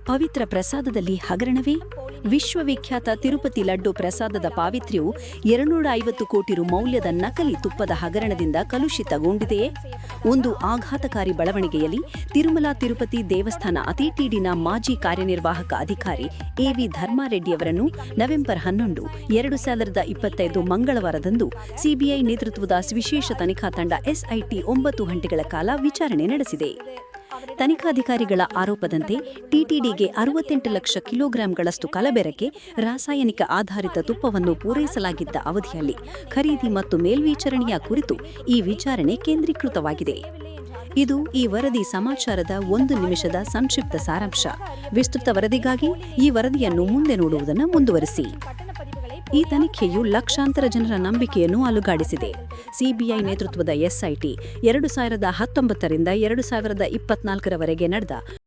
ಪವಿತ್ರ ಪ್ರಸಾದದಲ್ಲಿ ಹಗರಣವೇ? ವಿಶ್ವವಿಖ್ಯಾತ ತಿರುಪತಿ ಲಡ್ಡು ಪ್ರಸಾದದ ಪಾವಿತ್ರ್ಯವು 250 ಕೋಟಿ ರು ಮೌಲ್ಯದ ನಕಲಿ ತುಪ್ಪದ ಹಗರಣದಿಂದ ಕಲುಷಿತಗೊಂಡಿದೆಯೇ? ಒಂದು ಆಘಾತಕಾರಿ ಬೆಳವಣಿಗೆಯಲ್ಲಿ ತಿರುಮಲ ತಿರುಪತಿ ದೇವಸ್ಥಾನ ಟಿಟಿಡಿನ ಮಾಜಿ ಕಾರ್ಯನಿರ್ವಾಹಕ ಅಧಿಕಾರಿ ಎವಿ ಧರ್ಮಾರೆಡ್ಡಿಯವರನ್ನು ನವೆಂಬರ್ 11, 2025 ಮಂಗಳವಾರದಂದು ಸಿಬಿಐ ನೇತೃತ್ವದ ವಿಶೇಷ ತನಿಖಾ ತಂಡ ಎಸ್ಐಟಿ 9 ಗಂಟೆಗಳ ಕಾಲ ವಿಚಾರಣೆ ನಡೆಸಿದೆ. ತನಿಖಾಧಿಕಾರಿಗಳ ಆರೋಪದಂತೆ ಟಿಟಿಡಿಗೆ 68 ಲಕ್ಷ ಕಿಲೋಗ್ರಾಂಗಳಷ್ಟು ಕಲಬೆರಕೆ ರಾಸಾಯನಿಕ ಆಧಾರಿತ ತುಪ್ಪವನ್ನು ಪೂರೈಸಲಾಗಿದ್ದ ಅವಧಿಯಲ್ಲಿ ಖರೀದಿ ಮತ್ತು ಮೇಲ್ವಿಚಾರಣೆಯ ಕುರಿತು ಈ ವಿಚಾರಣೆ ಕೇಂದ್ರೀಕೃತವಾಗಿದೆ. ಇದು ಈ ವರದಿ ಸಮಾಚಾರದ 1 ನಿಮಿಷದ ಸಂಕ್ಷಿಪ್ತ ಸಾರಾಂಶ. ವಿಸ್ತೃತ ವರದಿಗಾಗಿ ಈ ವರದಿಯನ್ನು ಮುಂದೆ ನೋಡುವುದನ್ನು ಮುಂದುವರಿಸಿ. ಈ ತನಿಖೆಯು ಲಕ್ಷಾಂತರ ಜನರ ನಂಬಿಕೆಯನ್ನು ಅಲುಗಾಡಿಸಿದೆ. ಸಿಬಿಐ ನೇತೃತ್ವದ ಎಸ್ಐಟಿ 2019 ರಿಂದ 2024 ರವರೆಗೆ ನಡೆದ